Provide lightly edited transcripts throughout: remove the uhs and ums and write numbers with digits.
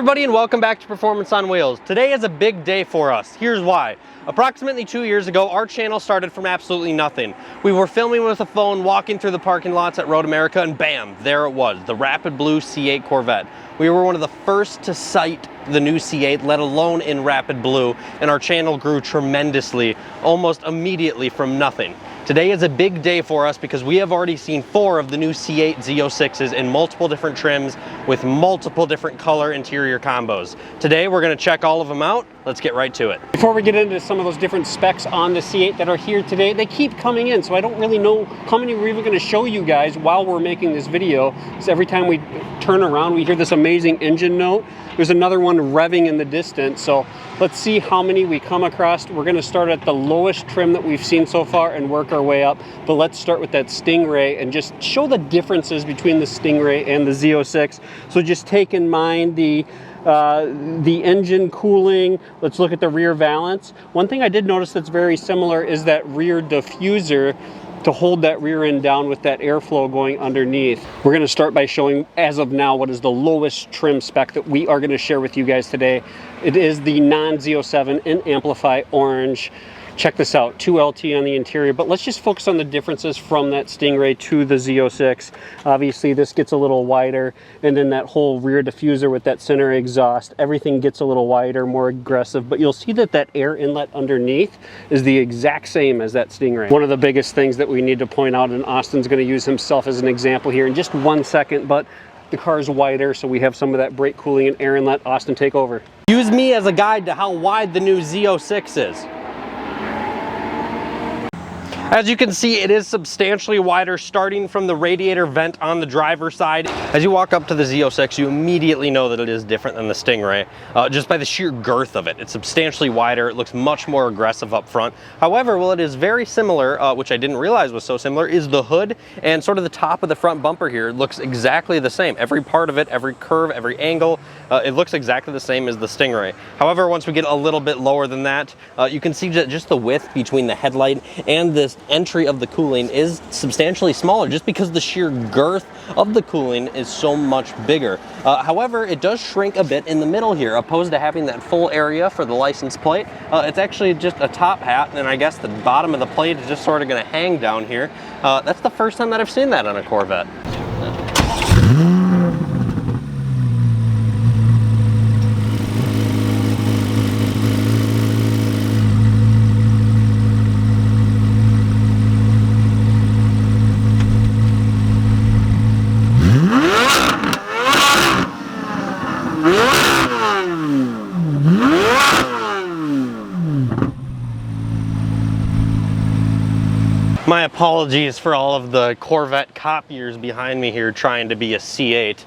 everybody, and welcome back to Performance on Wheels. Today is a big day for us. Here's why. Approximately 2 years ago, our channel started from absolutely nothing. We were filming with a phone, walking through the parking lots at Road America, and bam, there it was, the Rapid Blue C8 Corvette. We were one of the first to cite the new C8, let alone in Rapid Blue, and our channel grew tremendously, almost immediately from nothing. Today is a big day for us because we have already seen 4 of the new C8 Z06s in multiple different trims with multiple different color interior combos. Today we're going to check all of them out. Let's get right to it. Before we get into some of those different specs on the C8 that are here today, they keep coming in, so I don't really know how many we're even going to show you guys while we're making this video. Because every time we turn around, we hear this amazing engine note. There's another one revving in the distance, so let's see how many we come across. We're going to start at the lowest trim that we've seen so far and work our way up, but let's start with that Stingray and just show the differences between the Stingray and the Z06. So just take in mind the engine cooling. Let's look at the rear valance. One thing I did notice that's very similar is that rear diffuser to hold that rear end down with that airflow going underneath. We're going to start by showing, as of now, what is the lowest trim spec that we are going to share with you guys today. It is the non-Z07 in Amplify Orange. Check this out, 2LT on the interior, but let's just focus on the differences from that Stingray to the Z06. Obviously this gets a little wider, and then that whole rear diffuser with that center exhaust, everything gets a little wider, more aggressive, but you'll see that that air inlet underneath is the exact same as that Stingray. One of the biggest things that we need to point out, and Austin's going to use himself as an example here in just 1 second, but the car is wider, so we have some of that brake cooling and air inlet. Austin, take over. Use me as a guide to how wide the new Z06 is. As you can see, it is substantially wider, starting from the radiator vent on the driver's side. As you walk up to the Z06, you immediately know that it is different than the Stingray, just by the sheer girth of it. It's substantially wider, it looks much more aggressive up front. However, while it is very similar, which I didn't realize was so similar, is the hood and sort of the top of the front bumper here looks exactly the same. Every part of it, every curve, every angle, it looks exactly the same as the Stingray. However, once we get a little bit lower than that, you can see that just the width between the headlight and this entry of the cooling is substantially smaller, just because the sheer girth of the cooling is so much bigger. However, it does shrink a bit in the middle here, opposed to having that full area for the license plate. It's actually just a top hat, and I guess the bottom of the plate is just sort of going to hang down here. That's the first time that I've seen that on a Corvette. My apologies for all of the Corvette copiers behind me here trying to be a C8.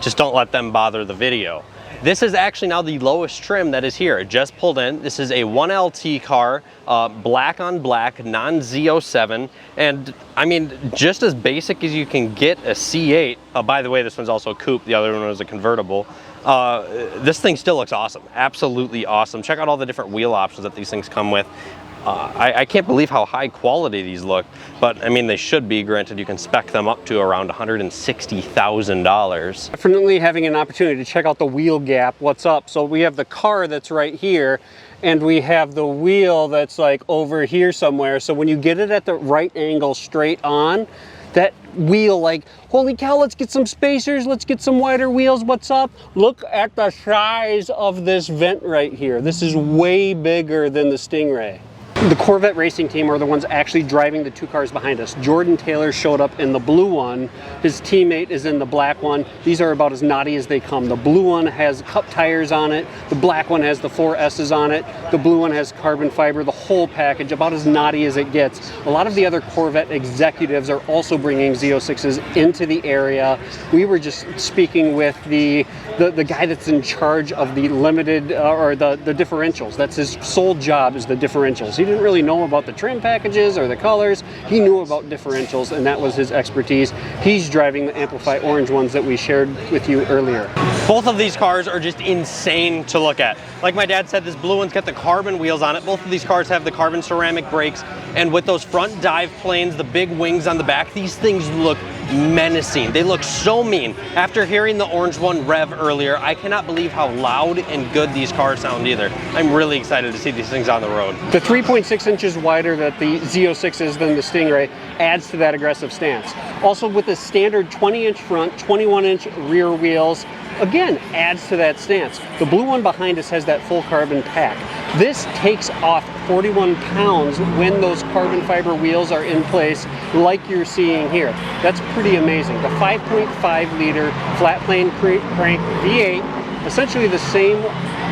Just don't let them bother the video. This is actually now the lowest trim that is here. It just pulled in. This is a 1LT car, black on black, non-Z07. And I mean, just as basic as you can get a C8. By the way, this one's also a coupe. The other one was a convertible. This thing still looks awesome. Absolutely awesome. Check out all the different wheel options that these things come with. I can't believe how high quality these look, but I mean, they should be. Granted, you can spec them up to around $160,000. Definitely having an opportunity to check out the wheel gap, what's up. So we have the car that's right here, and we have the wheel that's like over here somewhere. So when you get it at the right angle straight on, that wheel, like, holy cow, let's get some spacers, let's get some wider wheels, what's up? Look at the size of this vent right here. This is way bigger than the Stingray. The Corvette racing team are the ones actually driving the 2 cars behind us. Jordan Taylor showed up in the blue one. His teammate is in the black one. These are about as naughty as they come. The blue one has cup tires on it. The black one has the 4 S's on it. The blue one has carbon fiber, the whole package, about as naughty as it gets. A lot of the other Corvette executives are also bringing Z06s into the area. We were just speaking with the guy that's in charge of the limited, or the differentials. That's his sole job, is the differentials. He didn't really know about the trim packages or the colors. He knew about differentials, and that was his expertise. He's driving the Amplify Orange ones that we shared with you earlier. Both of these cars are just insane to look at. Like my dad said, this blue one's got the carbon wheels on it. Both of these cars have the carbon ceramic brakes, and with those front dive planes, the big wings on the back, these things look menacing. They look so mean. After hearing the orange one rev earlier, I cannot believe how loud and good these cars sound either. I'm really excited to see these things on the road. The 3.6 inches wider that the Z06 is than the Stingray adds to that aggressive stance. Also with the standard 20-inch front, 21-inch rear wheels, again, adds to that stance. The blue one behind us has that full carbon pack. This takes off 41 pounds when those carbon fiber wheels are in place like you're seeing here. That's pretty amazing. The 5.5 liter flat plane crank V8, essentially the same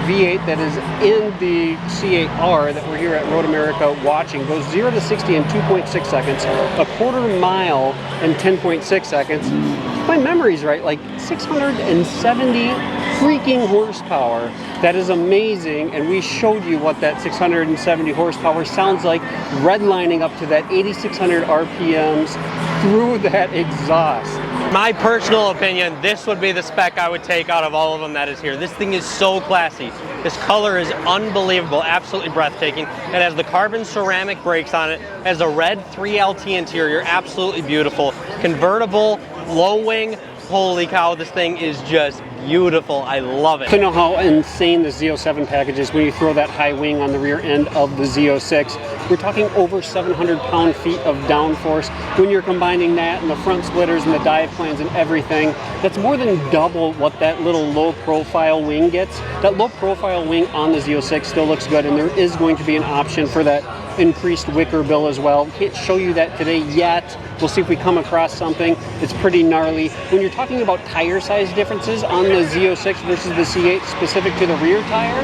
V8 that is in the C8R that we're here at Road America watching, goes 0 to 60 in 2.6 seconds, a quarter mile in 10.6 seconds. If my memory's right, like 670 freaking horsepower. That is amazing, and we showed you what that 670 horsepower sounds like redlining up to that 8,600 RPMs through that exhaust. My personal opinion, this would be the spec I would take out of all of them that is here. This thing is so classy. This color is unbelievable, absolutely breathtaking. It has the carbon ceramic brakes on it, has a red 3LT interior, absolutely beautiful. Convertible, low wing, holy cow, this thing is just beautiful. I love it. To know how insane the Z07 package is when you throw that high wing on the rear end of the Z06. We're talking over 700 pound-feet of downforce. When you're combining that and the front splitters and the dive planes and everything, that's more than double what that little low-profile wing gets. That low-profile wing on the Z06 still looks good, and there is going to be an option for that increased wicker bill as well. Can't show you that today yet. We'll see if we come across something. It's pretty gnarly. When you're talking about tire size differences on the Z06 versus the C8 specific to the rear tire,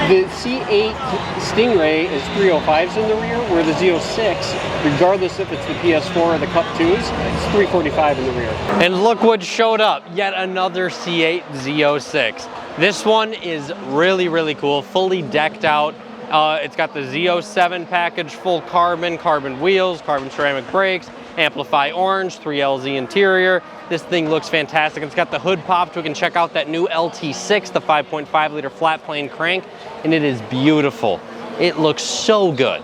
the C8 Stingray is 305s in the rear, where the Z06, regardless if it's the PS4 or the Cup 2s, it's 345 in the rear. And look what showed up, yet another C8 Z06. This one is really, really cool, fully decked out. It's got the Z07 package, full carbon wheels, carbon ceramic brakes, Amplify orange, 3LZ interior. This thing looks fantastic. It's got the hood popped. We can check out that new LT6, the 5.5 liter flat plane crank, and it is beautiful. It looks so good.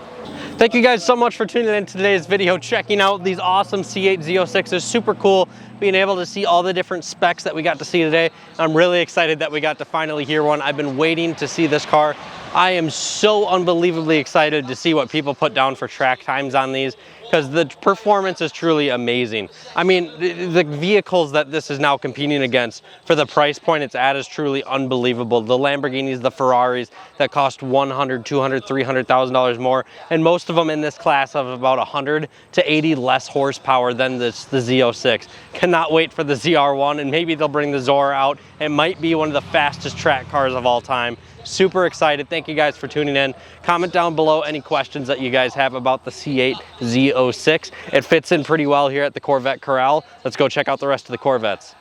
Thank you guys so much for tuning in to today's video, checking out these awesome C8 Z06s. Super cool being able to see all the different specs that we got to see today. I'm really excited that we got to finally hear one. I've been waiting to see this car. I am so unbelievably excited to see what people put down for track times on these, because the performance is truly amazing. I mean, the vehicles that this is now competing against for the price point it's at is truly unbelievable. The Lamborghinis, the Ferraris that cost $100,000, $200,000, $300,000 more, and most of them in this class have about 100 to 80 less horsepower than the Z06. Cannot wait for the ZR1, and maybe they'll bring the Zora out. It might be one of the fastest track cars of all time. Super excited. Thank you guys for tuning in. Comment down below any questions that you guys have about the C8 Z06. It fits in pretty well here at the Corvette Corral. Let's go check out the rest of the Corvettes.